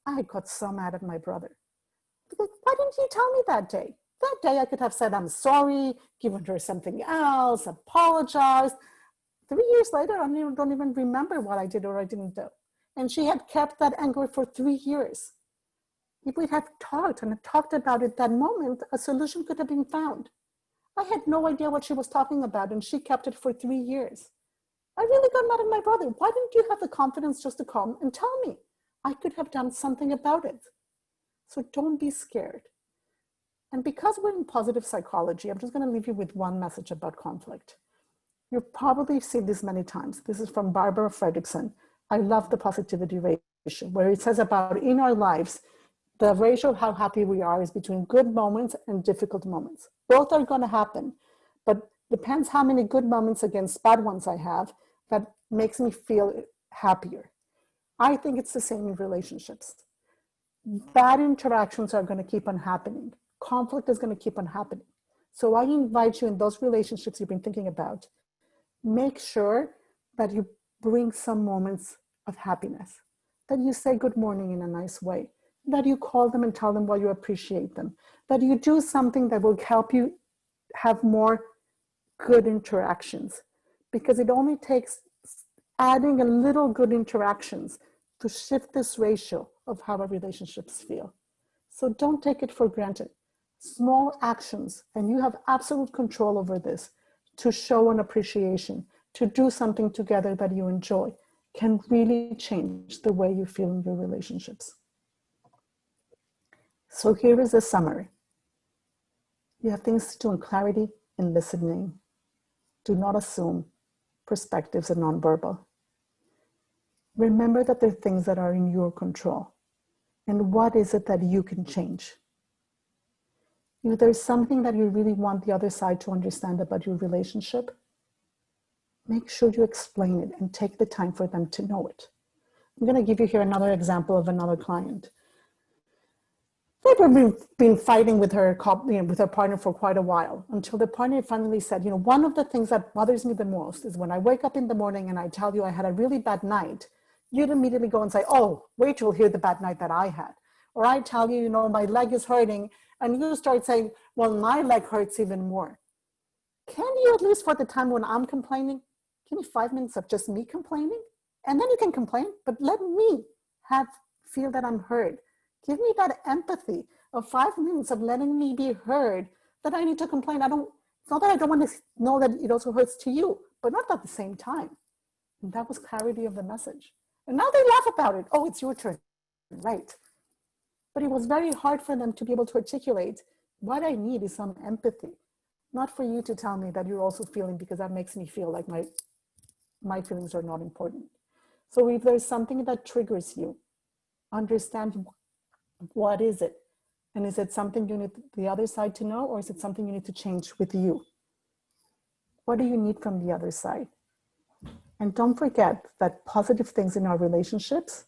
I got so mad at my brother. Why didn't you tell me that day? That day I could have said, I'm sorry, given her something else, apologized. 3 years later, I don't even remember what I did or I didn't do. And she had kept that anger for 3 years. If we had talked and talked about it that moment, a solution could have been found. I had no idea what she was talking about, and she kept it for 3 years. I really got mad at my brother. Why didn't you have the confidence just to come and tell me? I could have done something about it. So don't be scared. And because we're in positive psychology, I'm just going to leave you with one message about conflict. You've probably seen this many times. This is from Barbara Fredrickson. I love the positivity ratio, where it says about in our lives, the ratio of how happy we are is between good moments and difficult moments. Both are going to happen, but depends how many good moments against bad ones I have that makes me feel happier. I think it's the same in relationships. Bad interactions are going to keep on happening. Conflict is going to keep on happening. So I invite you in those relationships you've been thinking about, make sure that you bring some moments of happiness, that you say good morning in a nice way, that you call them and tell them why you appreciate them, that you do something that will help you have more good interactions, because it only takes adding a little good interactions to shift this ratio of how our relationships feel. So don't take it for granted. Small actions, and you have absolute control over this, to show an appreciation, to do something together that you enjoy, can really change the way you feel in your relationships. So here is a summary. You have things to do in clarity and listening. Do not assume. Perspectives are nonverbal. Remember that there are things that are in your control. And what is it that you can change? If there's something that you really want the other side to understand about your relationship, make sure you explain it and take the time for them to know it. I'm going to give you here another example of another client. They've been fighting with her partner for quite a while, until the partner finally said, one of the things that bothers me the most is when I wake up in the morning and I tell you I had a really bad night, you'd immediately go and say, oh, wait till you hear the bad night that I had. Or I tell you, my leg is hurting, and you start saying, well, my leg hurts even more. Can you, at least for the time when I'm complaining, give me 5 minutes of just me complaining? And then you can complain, but let me feel that I'm heard. Give me that empathy of 5 minutes of letting me be heard, that I need to complain. It's not that I don't want to know that it also hurts to you, but not at the same time. And that was clarity of the message. And now they laugh about it. Oh, it's your turn. Right. But it was very hard for them to be able to articulate, what I need is some empathy, not for you to tell me that you're also feeling, because that makes me feel like my feelings are not important. So if there's something that triggers you, understand what is it? And is it something you need the other side to know, or is it something you need to change with you? What do you need from the other side? And don't forget that positive things in our relationships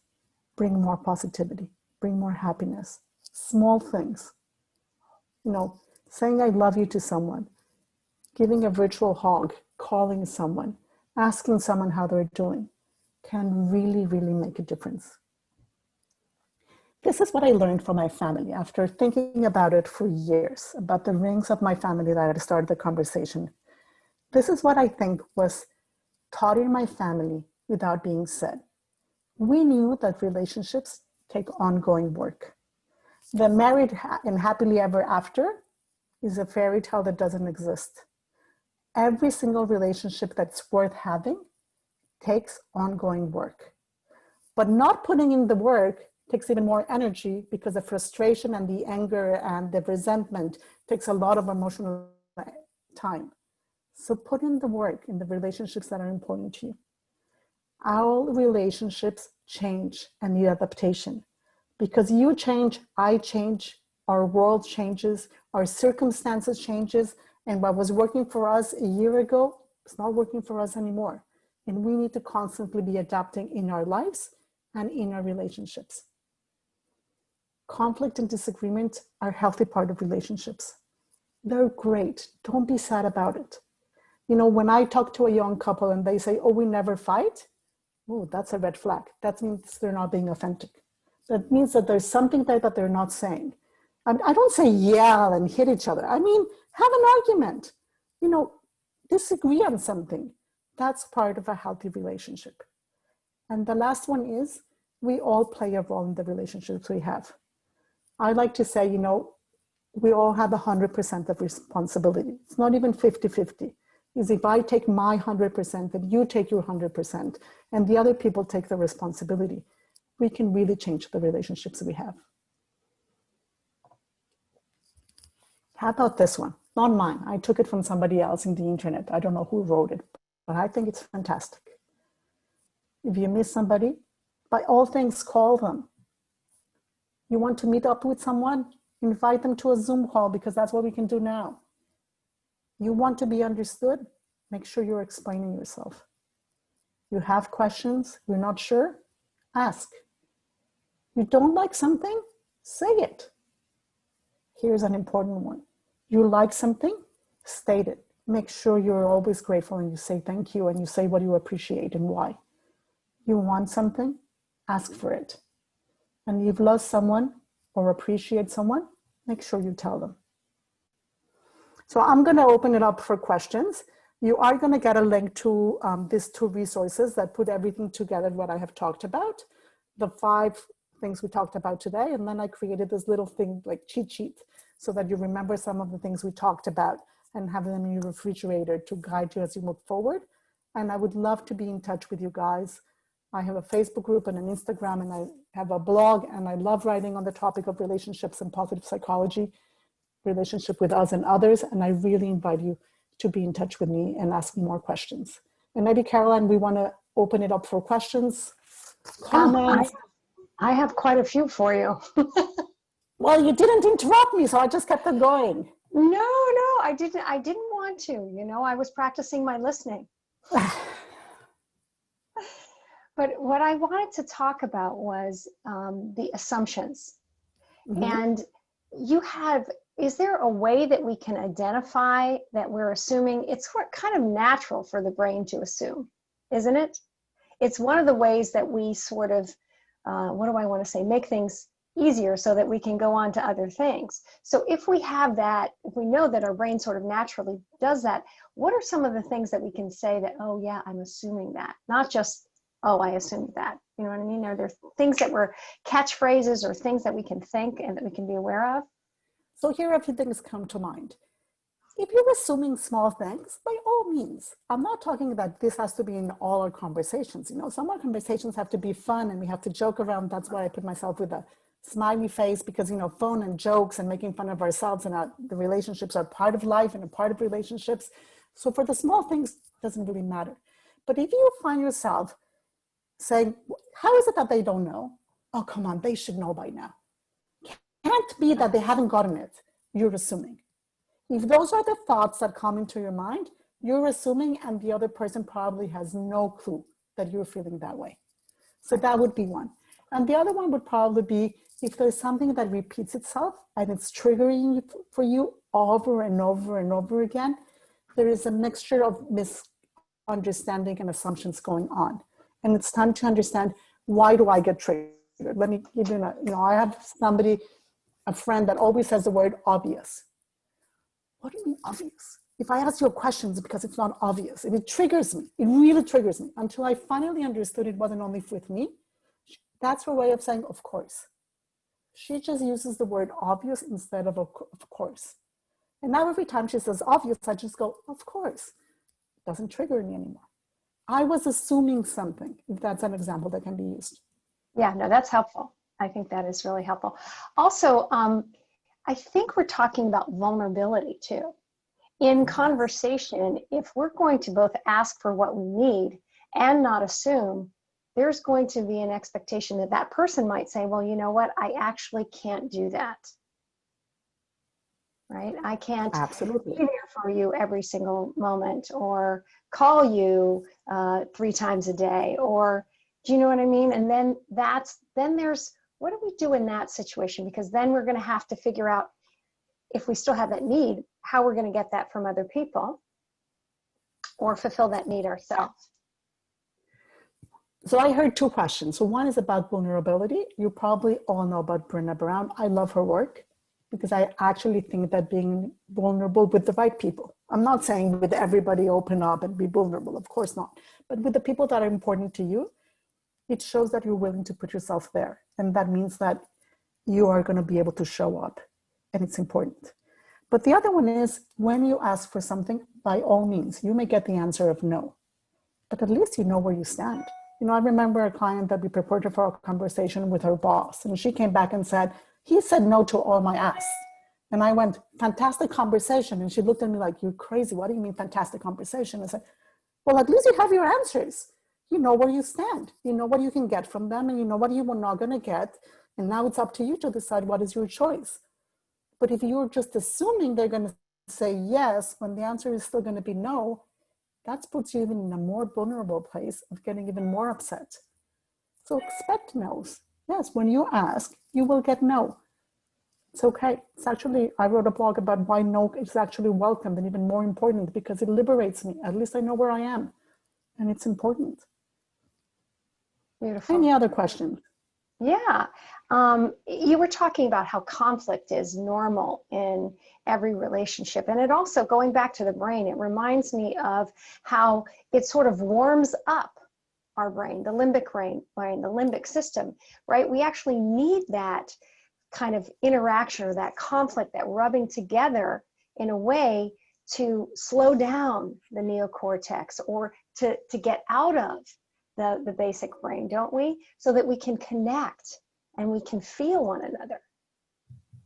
bring more positivity, bring more happiness. Small things, you know, saying I love you to someone, giving a virtual hug, calling someone, asking someone how they're doing can really, really make a difference. This is what I learned from my family after thinking about it for years, about the rings of my family that I started the conversation. This is what I think was taught in my family without being said. We knew that relationships take ongoing work. The married and happily ever after is a fairy tale that doesn't exist. Every single relationship that's worth having takes ongoing work. But not putting in the work takes even more energy because the frustration and the anger and the resentment takes a lot of emotional time. So put in the work in the relationships that are important to you. Our relationships change and need adaptation. Because you change, I change, our world changes, our circumstances changes, and what was working for us a year ago, it's not working for us anymore. And we need to constantly be adapting in our lives and in our relationships. Conflict and disagreement are a healthy part of relationships. They're great. Don't be sad about it. You know, when I talk to a young couple and they say, oh, we never fight, oh, that's a red flag. That means they're not being authentic. That means that there's something there that they're not saying. I don't say yell and hit each other. I mean, have an argument. You know, disagree on something. That's part of a healthy relationship. And the last one is, we all play a role in the relationships we have. I like to say, you know, we all have 100% of responsibility. It's not even 50-50. Is if I take my 100%, and you take your 100%, and the other people take the responsibility, we can really change the relationships we have. How about this one? Not mine. I took it from somebody else in the internet. I don't know who wrote it, but I think it's fantastic. If you miss somebody, by all things, call them. You want to meet up with someone? Invite them to a Zoom call because that's what we can do now. You want to be understood? Make sure you're explaining yourself. You have questions, you're not sure? Ask. You don't like something? Say it. Here's an important one. You like something? State it. Make sure you're always grateful and you say thank you and you say what you appreciate and why. You want something? Ask for it. And you've lost someone or appreciate someone, make sure you tell them. So I'm going to open it up for questions. You are going to get a link to these two resources that put everything together, what I have talked about, the 5 things we talked about today. And then I created this little thing like cheat sheet so that you remember some of the things we talked about and have them in your refrigerator to guide you as you move forward. And I would love to be in touch with you guys. I have a Facebook group and an Instagram, and I have a blog, and I love writing on the topic of relationships and positive psychology, relationship with us and others. And I really invite you to be in touch with me and ask me more questions. And maybe, Caroline, we want to open it up for questions, comments. I have quite a few for you. Well, you didn't interrupt me, so I just kept it going. No, I didn't want to. You know, I was practicing my listening. But what I wanted to talk about was the assumptions. Mm-hmm. And is there a way that we can identify that we're assuming? It's kind of natural for the brain to assume, isn't it? It's one of the ways that we sort of, make things easier so that we can go on to other things. So if we have that, if we know that our brain sort of naturally does that, what are some of the things that we can say that, oh yeah, I'm assuming that, not just, oh, I assumed that, you know what I mean? Are there things that were catchphrases or things that we can think and that we can be aware of? So here a few things come to mind. If you're assuming small things, by all means, I'm not talking about this has to be in all our conversations. You know, some of our conversations have to be fun and we have to joke around. That's why I put myself with a smiley face because, you know, fun and jokes and making fun of ourselves and the relationships are part of life and a part of relationships. So for the small things, it doesn't really matter. But if you find yourself saying, how is it that they don't know? Oh, come on, they should know by now. Can't be that they haven't gotten it. You're assuming. If those are the thoughts that come into your mind, You're assuming, and the other person probably has no clue that you're feeling that way. So that would be one. And the other one would probably be if there's something that repeats itself and it's triggering for you over and over and over again, there is a mixture of misunderstanding and assumptions going on. And it's time to understand, why do I get triggered? Let me give you I have a friend that always says the word obvious. What do you mean obvious? If I ask you a question, it's because it's not obvious. And it triggers me. It really triggers me until I finally understood it wasn't only with me. That's her way of saying, of course. She just uses the word obvious instead of course. And now every time she says obvious, I just go, of course. It doesn't trigger me anymore. I was assuming something, if that's an example that can be used. Yeah, no, that's helpful. I think that is really helpful. Also, I think we're talking about vulnerability too. In conversation, if we're going to both ask for what we need and not assume, there's going to be an expectation that that person might say, well, you know what, I actually can't do that. Right? I can't Absolutely be there for you every single moment, or call you 3 times a day, or do you know what I mean? And then there's, what do we do in that situation? Because then we're going to have to figure out, if we still have that need, how we're going to get that from other people or fulfill that need ourselves. So I heard 2 questions. So one is about vulnerability. You probably all know about Brené Brown. I love her work because I actually think that being vulnerable with the right people, I'm not saying with everybody open up and be vulnerable, of course not, but with the people that are important to you, it shows that you're willing to put yourself there. And that means that you are going to be able to show up, and it's important. But the other one is, when you ask for something, by all means, you may get the answer of no, but at least you know where you stand. I remember a client that we prepared her for a conversation with her boss, and she came back and said, he said no to all my asks. And I went, fantastic conversation. And she looked at me like, you're crazy. What do you mean fantastic conversation? I said, well, at least you have your answers. You know where you stand. You know what you can get from them, and you know what you were not going to get. And now it's up to you to decide what is your choice. But if you're just assuming they're going to say yes when the answer is still going to be no, that puts you even in a more vulnerable place of getting even more upset. So expect no's. Yes, when you ask, you will get no. It's okay. It's actually, I wrote a blog about why no is actually welcomed and even more important, because it liberates me. At least I know where I am, and it's important. Beautiful. Any other questions? Yeah. You were talking about how conflict is normal in every relationship. And it also, going back to the brain, it reminds me of how it sort of warms up our brain, the limbic brain, the limbic system, right? We actually need that kind of interaction or that conflict, that rubbing together in a way to slow down the neocortex, or to get out of the basic brain, don't we? So that we can connect and we can feel one another.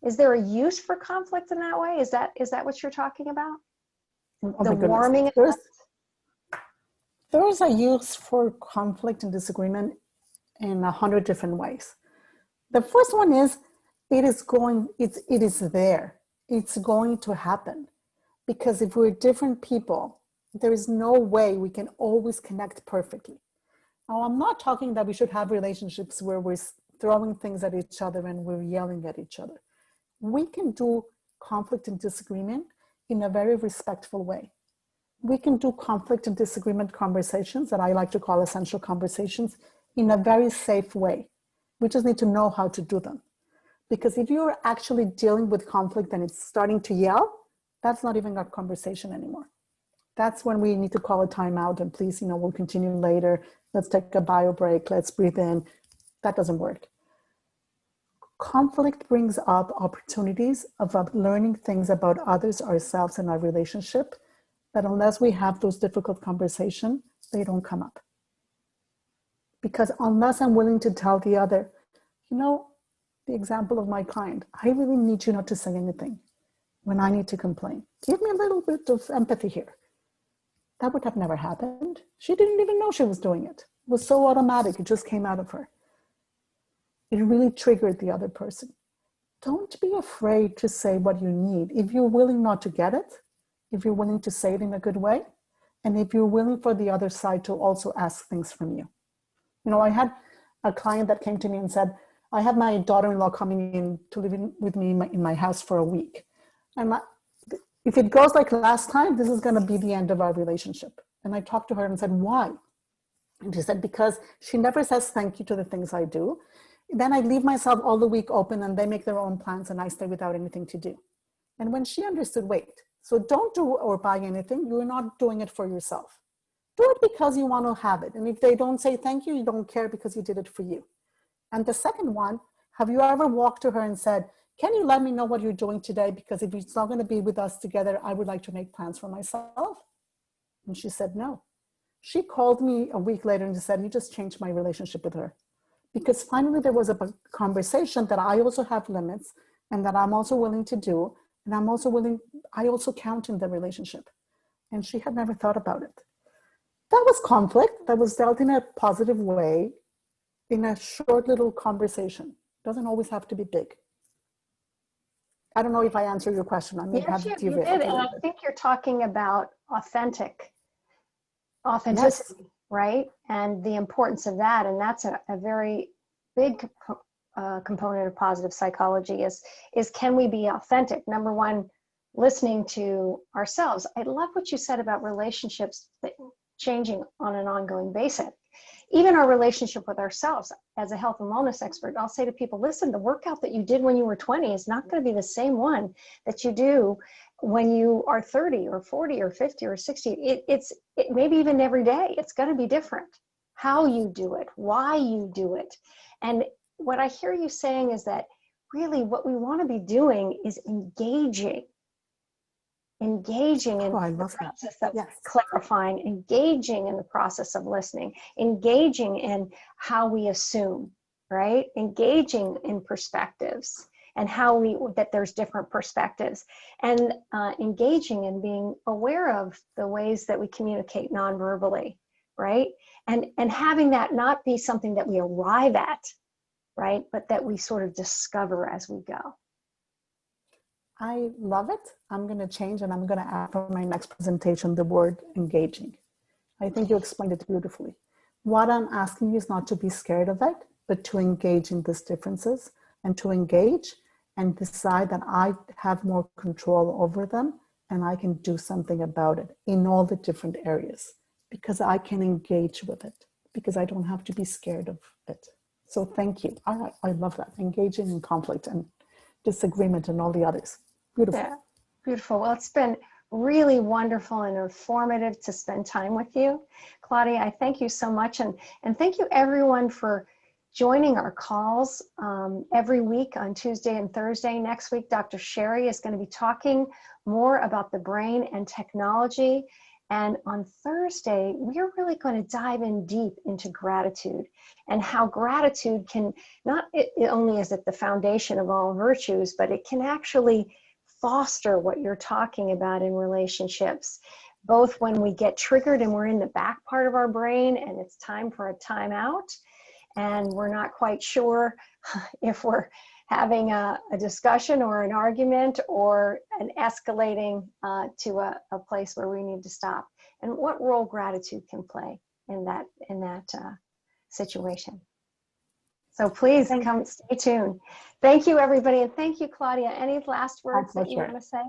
Is there a use for conflict in that way? Is that what you're talking about? Oh The my goodness. warming? There's a use for conflict and disagreement in 100 different ways. The first one is, it is there. It's going to happen. Because if we're different people, there is no way we can always connect perfectly. Now, I'm not talking that we should have relationships where we're throwing things at each other and we're yelling at each other. We can do conflict and disagreement in a very respectful way. We can do conflict and disagreement conversations that I like to call essential conversations in a very safe way. We just need to know how to do them. Because if you're actually dealing with conflict and it's starting to yell, that's not even a conversation anymore. That's when we need to call a timeout and please, we'll continue later. Let's take a bio break. Let's breathe in. That doesn't work. Conflict brings up opportunities of learning things about others, ourselves, and our relationship that unless we have those difficult conversations, they don't come up. Because unless I'm willing to tell the other, the example of my client, I really need you not to say anything when I need to complain. Give me a little bit of empathy here. That would have never happened. She didn't even know she was doing it. It was so automatic. It just came out of her. It really triggered the other person. Don't be afraid to say what you need. If you're willing not to get it, if you're willing to say it in a good way, and if you're willing for the other side to also ask things from you. You know, I had a client that came to me and said, I have my daughter-in-law coming in to live with me in my house for a week. And if it goes like last time, this is going to be the end of our relationship. And I talked to her and said, why? And she said, because she never says thank you to the things I do. Then I leave myself all the week open and they make their own plans and I stay without anything to do. And when she understood, wait, so don't do or buy anything, you're not doing it for yourself. Do it because you want to have it. And if they don't say thank you, you don't care because you did it for you. And the second one, have you ever walked to her and said, can you let me know what you're doing today? Because if it's not going to be with us together, I would like to make plans for myself. And she said, no. She called me a week later and said, you just changed my relationship with her. Because finally there was a conversation that I also have limits and that I'm also willing to do. And I also count in the relationship. And she had never thought about it. That was conflict that was dealt in a positive way in a short little conversation. Doesn't always have to be big. I don't know if I answered your question. I may Yes, have you derailed did. a And little I bit. think you're talking about authenticity, Yes. right? And the importance of that. And that's a very big component of positive psychology is can we be authentic? Number one, listening to ourselves. I love what you said about relationships changing on an ongoing basis. Even our relationship with ourselves. As a health and wellness expert, I'll say to people, listen, the workout that you did when you were 20 is not going to be the same one that you do when you are 30 or 40 or 50 or 60. It maybe even every day, it's going to be different. How you do it, why you do it. And what I hear you saying is that really what we want to be doing is engaging in Oh, I the love that. process of Yes. clarifying, engaging in the process of listening, engaging in how we assume, right? Engaging in perspectives and that there's different perspectives, and engaging in being aware of the ways that we communicate non-verbally, right? And having that not be something that we arrive at, right? But that we sort of discover as we go. I love it. I'm going to change and I'm going to add for my next presentation the word engaging. I think you explained it beautifully. What I'm asking you is not to be scared of it, but to engage in these differences and to engage and decide that I have more control over them and I can do something about it in all the different areas because I can engage with it because I don't have to be scared of it. So thank you. I love that. Engaging in conflict and disagreement and all the others. Beautiful. Yeah, beautiful. Well, it's been really wonderful and informative to spend time with you. Claudia, I thank you so much. And thank you everyone for joining our calls every week on Tuesday and Thursday. Next week, Dr. Sherry is going to be talking more about the brain and technology. And on Thursday, we're really going to dive in deep into gratitude and how gratitude can not only is it the foundation of all virtues, but it can actually foster what you're talking about in relationships, both when we get triggered and we're in the back part of our brain and it's time for a timeout and we're not quite sure if we're having a discussion or an argument or an escalating to a place where we need to stop, and what role gratitude can play in that situation. So please stay tuned. Thank you, everybody. And thank you, Claudia. Any last words that you want to say?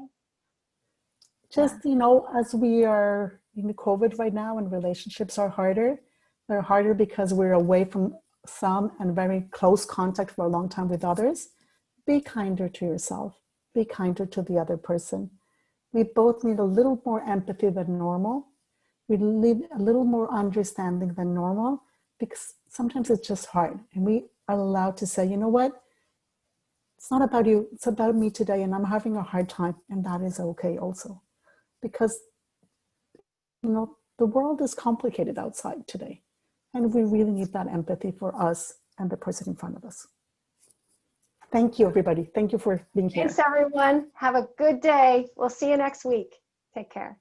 Just, you know, as we are in COVID right now and relationships are harder, they're harder because we're away from some and very close contact for a long time with others. Be kinder to yourself. Be kinder to the other person. We both need a little more empathy than normal. We need a little more understanding than normal because sometimes it's just hard. And we are allowed to say, you know what? It's not about you, it's about me today and I'm having a hard time, and that is okay also. Because, you know, the world is complicated outside today and we really need that empathy for us and the person in front of us. Thank you, everybody. Thank you for being here. Thanks, everyone. Have a good day. We'll see you next week. Take care.